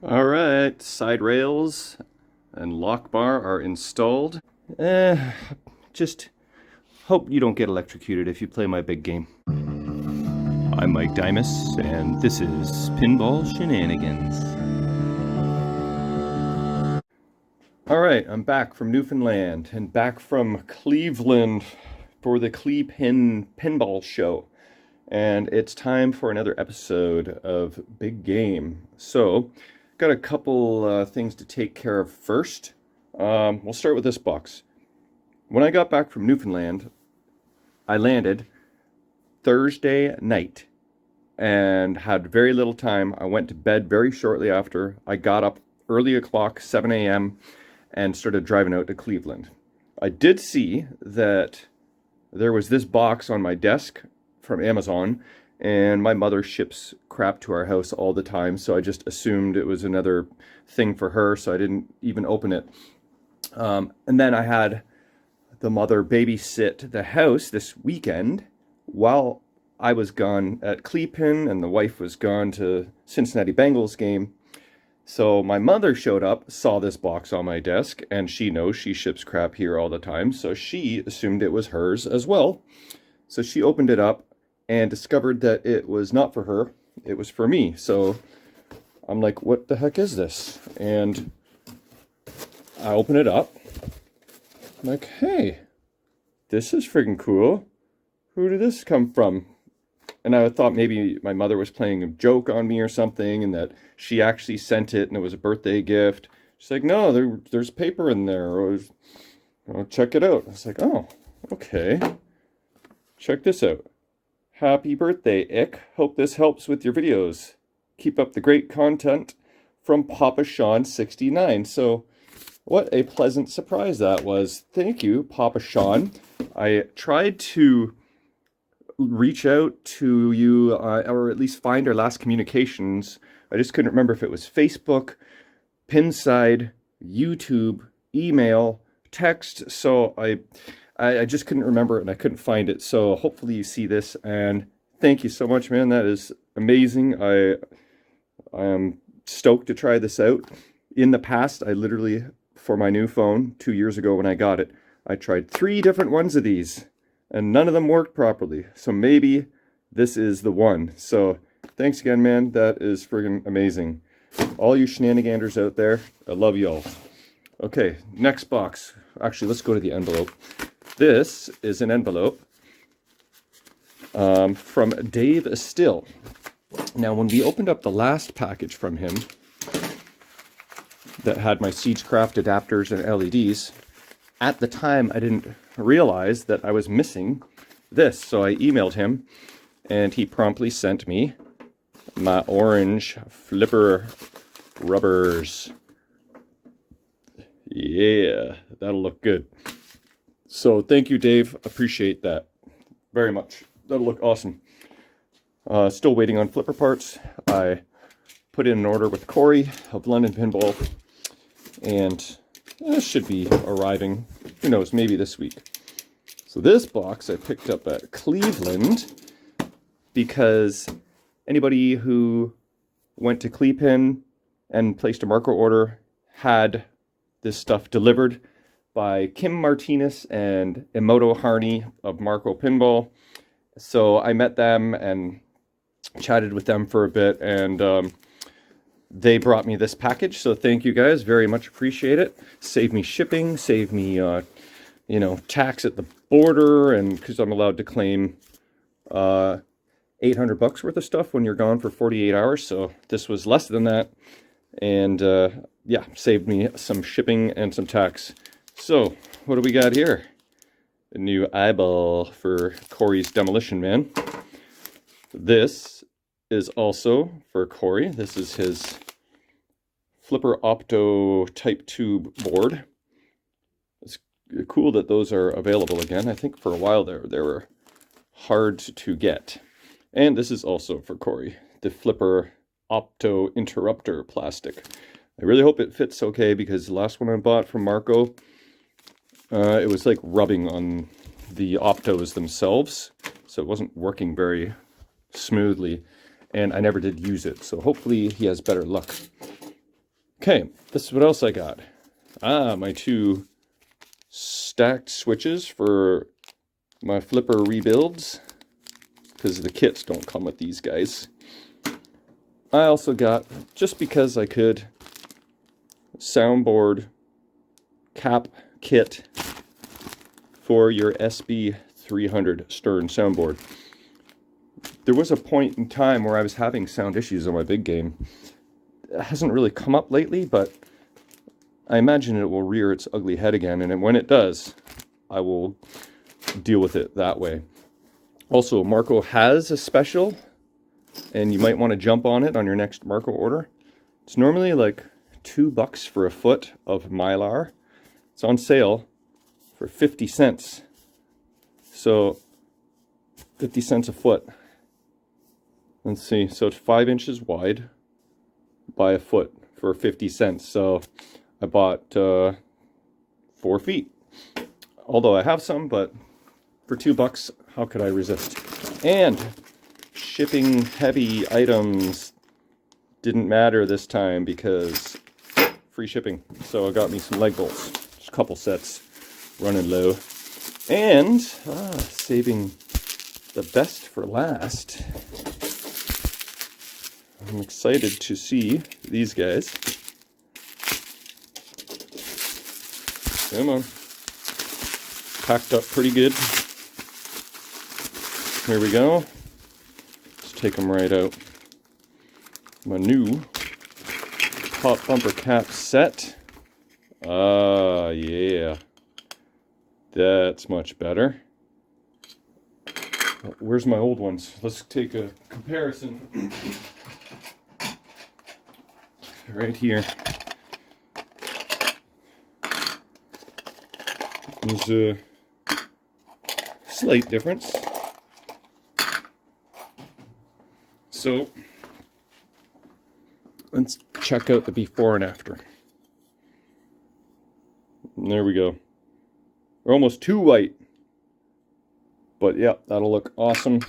All right, side rails and lockbar are installed. Just hope you don't get electrocuted if you play my big game. I'm Mike Dimas, and this is Pinball Shenanigans. All right, I'm back from Newfoundland and back from Cleveland for the Pinball Show. And it's time for another episode of Big Game. So, got a couple things to take care of first. We'll start with this box. When I got back from Newfoundland, I landed Thursday night and had very little time. I went to bed very shortly after. I got up early o'clock, 7 a.m., and started driving out to Cleveland. I did see that there was this box on my desk from Amazon, and my mother ships crap to our house all the time, so I just assumed it was another thing for her, so I didn't even open it. And then I had the mother babysit the house this weekend while I was gone at Cleveland, and the wife was gone to Cincinnati Bengals game. So my mother showed up, saw this box on my desk, and she knows she ships crap here all the time, so she assumed it was hers as well. So she opened it up and discovered that it was not for her, it was for me. So I'm like, what the heck is this? And I open it up. I'm like, hey, this is friggin' cool. Who did this come from? And I thought maybe my mother was playing a joke on me or something, and that she actually sent it and it was a birthday gift. She's like, no, there's paper in there. Check it out. I was like, oh, okay. Check this out. Happy birthday, Ick. Hope this helps with your videos. Keep up the great content from Papa Sean 69. So what a pleasant surprise that was. Thank you, Papa Sean. I tried to reach out to you, or at least find our last communications. I just couldn't remember if it was Facebook, Pinside, YouTube, email, text. So I just couldn't remember it and I couldn't find it. So hopefully you see this, and thank you so much, man. That is amazing. I am stoked to try this out. In the past, I literally, for my new phone 2 years ago when I got it, I tried 3 different ones of these and none of them worked properly. So maybe this is the one. So thanks again, man. That is friggin' amazing. All you shenaniganders out there, I love y'all. Okay, next box. Actually, let's go to the envelope. This is an envelope from Dave Still. Now, when we opened up the last package from him that had my Siegecraft adapters and LEDs, at the time I didn't realize that I was missing this. So I emailed him, and he promptly sent me my orange flipper rubbers. Yeah, that'll look good. So thank you, Dave. Appreciate that very much. That'll look awesome. Still waiting on flipper parts. I put in an order with Corey of London Pinball, and it should be arriving, who knows, maybe this week. So this box I picked up at Cleveland because anybody who went to Cleveland and placed a Marco order had this stuff delivered by Kim Martinez and Emoto Harney of Marco Pinball. So I met them and chatted with them for a bit, and they brought me this package. So thank you guys, very much appreciate it. Save me shipping, save me tax at the border, and because I'm allowed to claim $800 worth of stuff when you're gone for 48 hours. So this was less than that, and yeah, saved me some shipping and some tax. So what do we got here? A new eyeball for Corey's Demolition Man. This is also for Corey. This is his Flipper Opto Type 2 board. It's cool that those are available again. I think for a while they were hard to get. And this is also for Corey, the Flipper Opto Interrupter plastic. I really hope it fits okay, because the last one I bought from Marco, it was like rubbing on the Optos themselves, so it wasn't working very smoothly, and I never did use it, so hopefully he has better luck. Okay, this is what else I got. My two stacked switches for my flipper rebuilds, because the kits don't come with these guys. I also got, just because I could, soundboard cap kit for your SB300 Stern soundboard. There was a point in time where I was having sound issues on my Big Game. It hasn't really come up lately, but I imagine it will rear its ugly head again, and when it does, I will deal with it that way. Also, Marco has a special, and you might want to jump on it on your next Marco order. It's normally like $2 for a foot of Mylar. It's on sale for 50 cents. So 50 cents a foot. Let's see, so it's 5 inches wide by a foot for 50 cents. So I bought 4 feet. Although I have some, but for $2, how could I resist? And shipping heavy items didn't matter this time because free shipping. So I got me some leg bolts, just a couple sets, running low. And saving the best for last, I'm excited to see these guys. Come on. Packed up pretty good. Here we go. Let's take them right out. My new pop bumper cap set. Yeah. That's much better. Where's my old ones? Let's take a comparison. Right here. There's a slight difference. So let's check out the before and after. And there we go. They're almost too white. But yeah, that'll look awesome.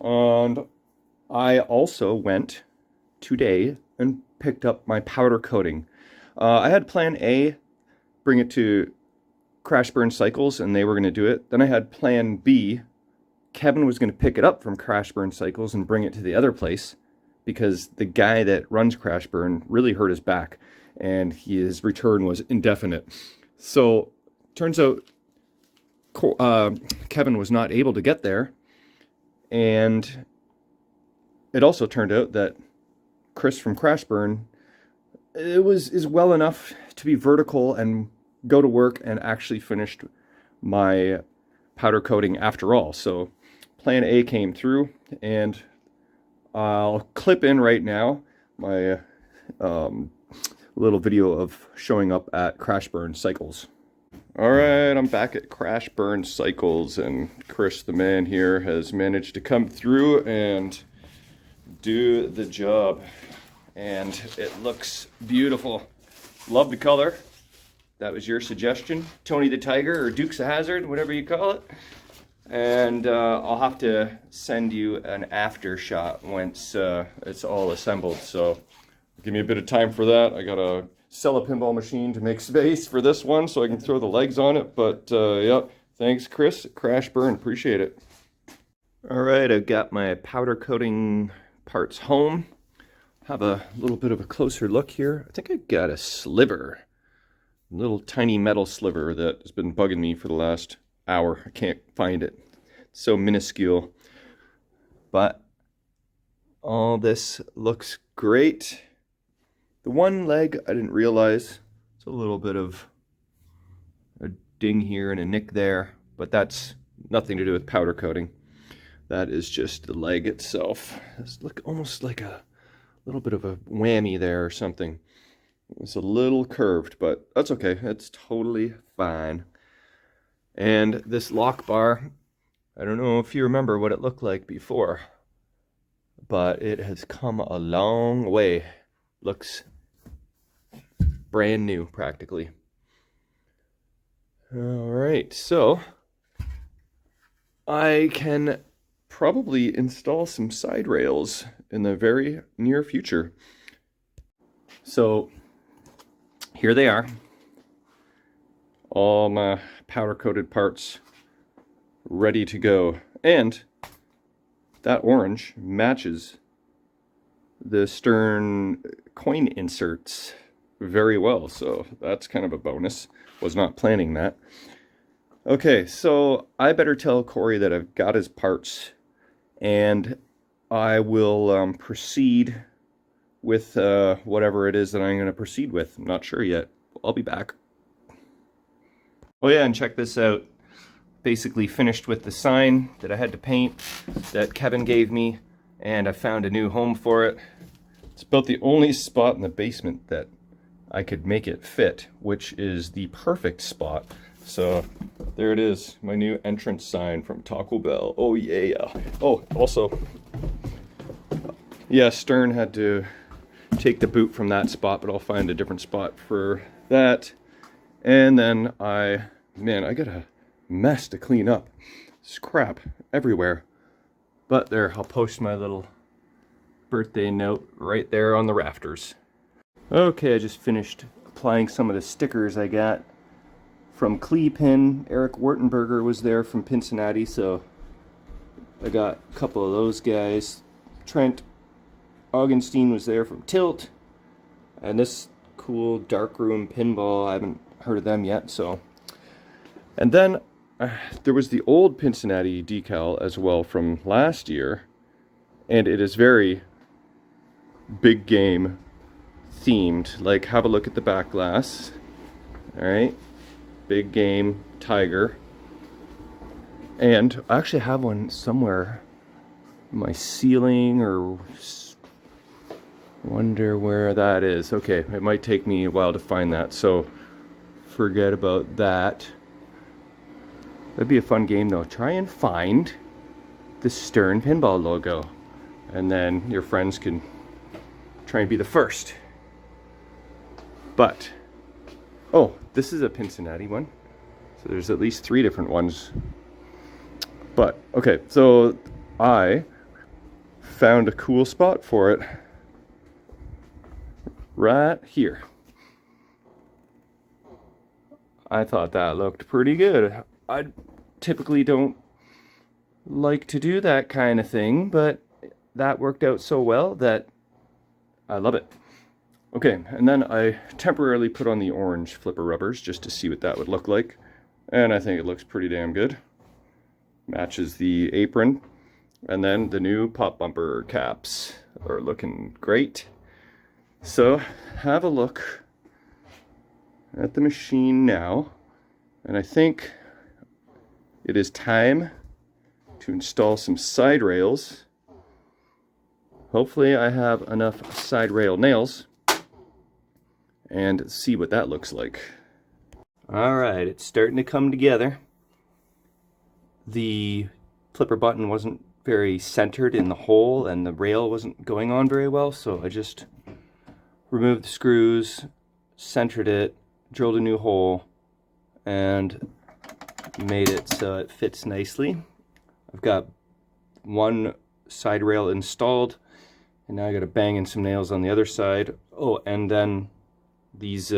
And I also went today and picked up my powder coating. I had plan A, bring it to Crash Burn Cycles, and they were going to do it. Then I had plan B. Kevin was going to pick it up from Crash Burn Cycles and bring it to the other place because the guy that runs Crash Burn really hurt his back and his return was indefinite. So turns out Kevin was not able to get there, and it also turned out that Chris from Crash Burn is well enough to be vertical and go to work and actually finished my powder coating after all. So plan A came through, and I'll clip in right now my little video of showing up at Crash Burn Cycles. Alright, I'm back at Crash Burn Cycles, and Chris the man here has managed to come through and do the job. And it looks beautiful. Love the color. That was your suggestion. Tony the Tiger, or Dukes of Hazzard, whatever you call it. And I'll have to send you an after shot once it's all assembled. So give me a bit of time for that. I gotta sell a pinball machine to make space for this one so I can throw the legs on it. But yeah, thanks Chris, Crash Burn, appreciate it. Alright, I've got my powder coating parts home. Have a little bit of a closer look here. I think I got a sliver. A little tiny metal sliver that has been bugging me for the last hour. I can't find it. It's so minuscule. But all this looks great. The one leg I didn't realize. It's a little bit of a ding here and a nick there, but that's nothing to do with powder coating. That is just the leg itself. It's almost like a little bit of a whammy there or something. It's a little curved, but that's okay. It's totally fine. And this lock bar, I don't know if you remember what it looked like before, but it has come a long way. Looks brand new, practically. All right, so I can probably install some side rails in the very near future. So here they are. All my powder coated parts ready to go. And that orange matches the stern coin inserts very well, so that's kind of a bonus. Was not planning that. Okay, so I better tell Corey that I've got his parts, and I will proceed with whatever it is that I'm going to proceed with. I'm not sure yet. I'll be back. Oh yeah, and check this out. Basically finished with the sign that I had to paint that Kevin gave me, and I found a new home for it. It's about the only spot in the basement that I could make it fit, which is the perfect spot. So there it is, my new entrance sign from Taco Bell. Oh yeah. Oh, also, yeah, Stern had to take the boot from that spot, but I'll find a different spot for that. And then man, I got a mess to clean up. It's crap everywhere. But there, I'll post my little birthday note right there on the rafters. Okay, I just finished applying some of the stickers I got from Cleepin. Eric Wartenberger was there from Cincinnati, so I got a couple of those guys. Trent Augenstein was there from Tilt, and this cool Darkroom Pinball, I haven't heard of them yet, so. And then there was the old Cincinnati decal as well from last year, and it is very big game themed. Like, have a look at the back glass. All right, big game tiger. And I actually have one somewhere in my ceiling, or wonder where that is. Okay, it might take me a while to find that, so forget about that. That'd be a fun game though. Try and find the Stern Pinball logo, and then your friends can try and be the first. But, oh, this is a Cincinnati one. So there's at least 3 different ones. But, okay, so I found a cool spot for it right here. I thought that looked pretty good. I typically don't like to do that kind of thing, but that worked out so well that I love it. Okay, and then I temporarily put on the orange flipper rubbers just to see what that would look like. And I think it looks pretty damn good. Matches the apron. And then the new pop bumper caps are looking great. So have a look at the machine now. And I think it is time to install some side rails. Hopefully I have enough side rail nails, and see what that looks like. Alright, it's starting to come together. The flipper button wasn't very centered in the hole, and the rail wasn't going on very well, so I just removed the screws, centered it, drilled a new hole, and made it so it fits nicely. I've got one side rail installed, and now I gotta bang in some nails on the other side. Oh, and then these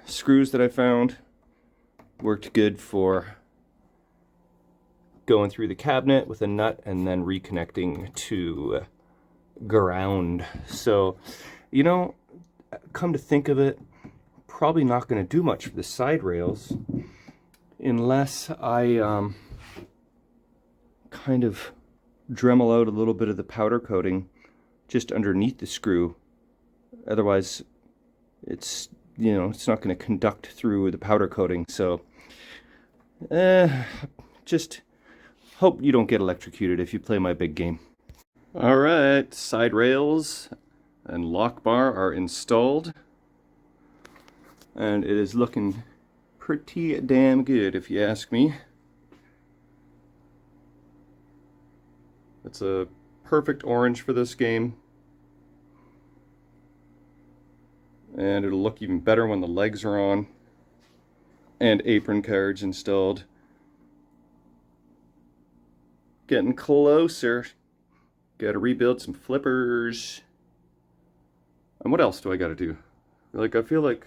screws that I found worked good for going through the cabinet with a nut and then reconnecting to ground. So, you know, come to think of it, probably not going to do much for the side rails unless I kind of Dremel out a little bit of the powder coating just underneath the screw. Otherwise, it's, you know, it's not going to conduct through the powder coating. So just hope you don't get electrocuted if you play my big game. All right, side rails and lock bar are installed, and it is looking pretty damn good if you ask me. It's a perfect orange for this game, and it'll look even better when the legs are on and apron carriage installed. Getting closer. Gotta rebuild some flippers. And what else do I gotta do? Like, I feel like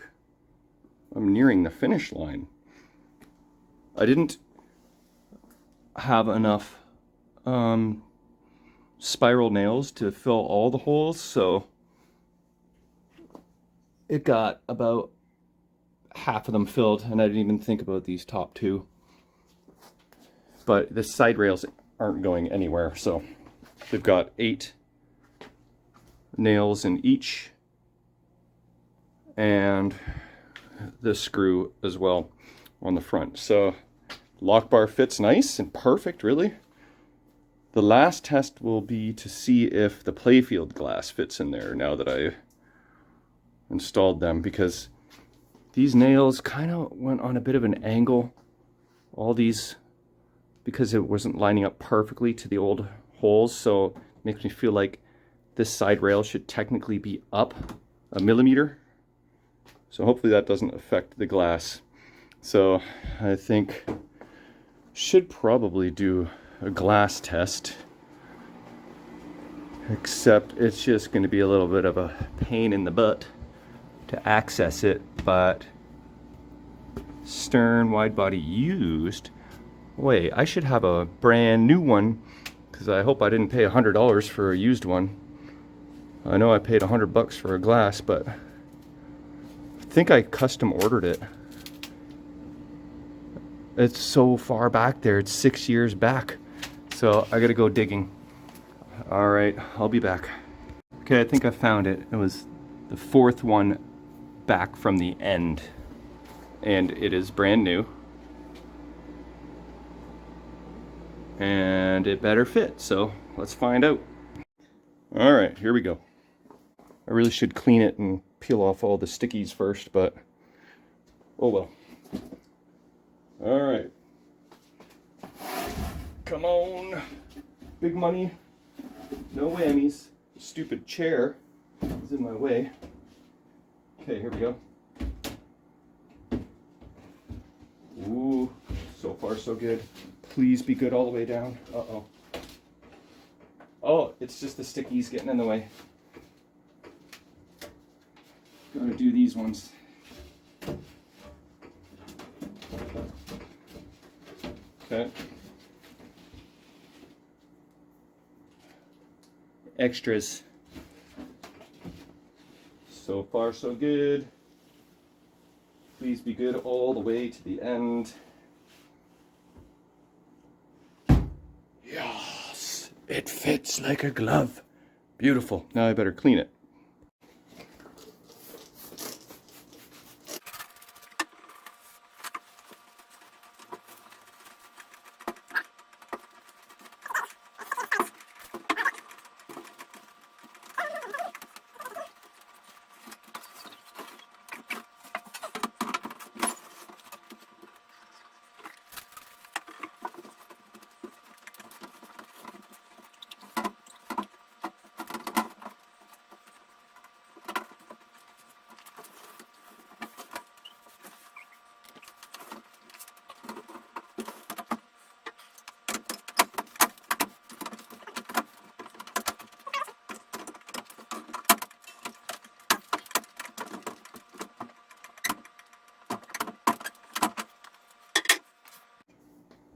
I'm nearing the finish line. I didn't have enough spiral nails to fill all the holes, so it got about half of them filled, and I didn't even think about these top two. But the side rails aren't going anywhere, so they've got 8 nails in each, and this screw as well on the front. So lock bar fits nice and perfect, really. The last test will be to see if the playfield glass fits in there now that I installed them, because these nails kind of went on a bit of an angle. All these, because it wasn't lining up perfectly to the old holes, so it makes me feel like this side rail should technically be up a millimeter. So hopefully that doesn't affect the glass. So I think should probably do a glass test, except it's just going to be a little bit of a pain in the butt to access it. But stern wide body used. Wait, I should have a brand new one, because I hope I didn't pay $100 for a used one. I know I paid $100 for a glass, but I think I custom ordered it. It's so far back there, it's 6 years back. So I gotta go digging. All right, I'll be back. Okay, I think I found it. It was the 4th one back from the end, and it is brand new. And it better fit, so let's find out. All right, here we go. I really should clean it and peel off all the stickies first, but oh well. All right. Come on. Big money. No whammies. Stupid chair is in my way. Okay, here we go. Ooh, so far so good. Please be good all the way down. Uh-oh. Oh, it's just the stickies getting in the way. Gotta do these ones. Okay. Extras. So far so good. Please be good all the way to the end. Yes, it fits like a glove. Beautiful. Now I better clean it.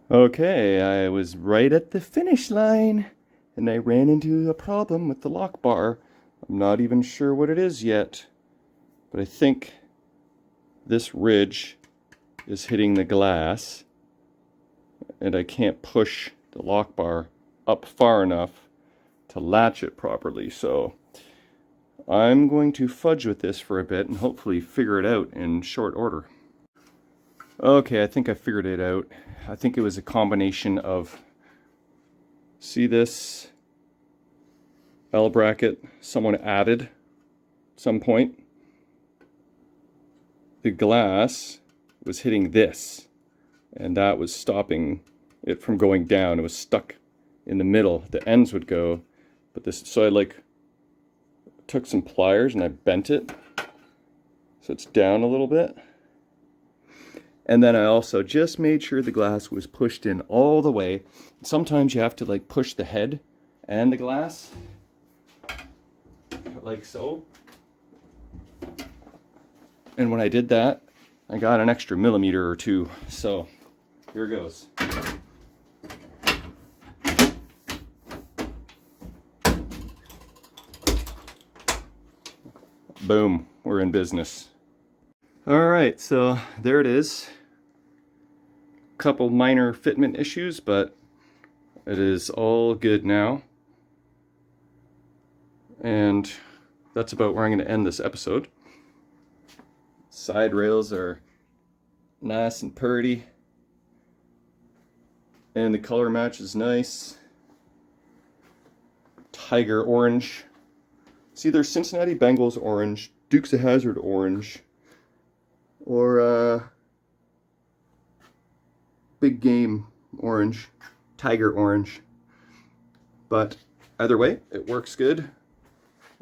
Okay, I was right at the finish line, and I ran into a problem with the lock bar. I'm not even sure what it is yet, but I think this ridge is hitting the glass, and I can't push the lock bar up far enough to latch it properly. So I'm going to fudge with this for a bit and hopefully figure it out in short order. Okay, I think I figured it out. I think it was a combination of, see this L bracket someone added at some point. The glass was hitting this, and that was stopping it from going down. It was stuck in the middle. The ends would go, but this, so I like took some pliers and I bent it so it's down a little bit. And then I also just made sure the glass was pushed in all the way. Sometimes you have to like push the head and the glass, like so. And when I did that, I got an extra millimeter or two. So here goes. Boom, we're in business. All right, so there it is. Couple minor fitment issues, but it is all good now. And that's about where I'm going to end this episode. Side rails are nice and purty. And the color match is nice. Tiger orange. It's either Cincinnati Bengals orange, Dukes of Hazzard orange, or Big Game orange, Tiger orange. But either way, it works good.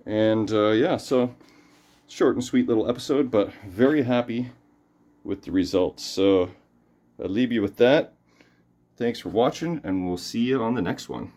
And yeah, so short and sweet little episode, but very happy with the results. So I'll leave you with that. Thanks for watching, and we'll see you on the next one.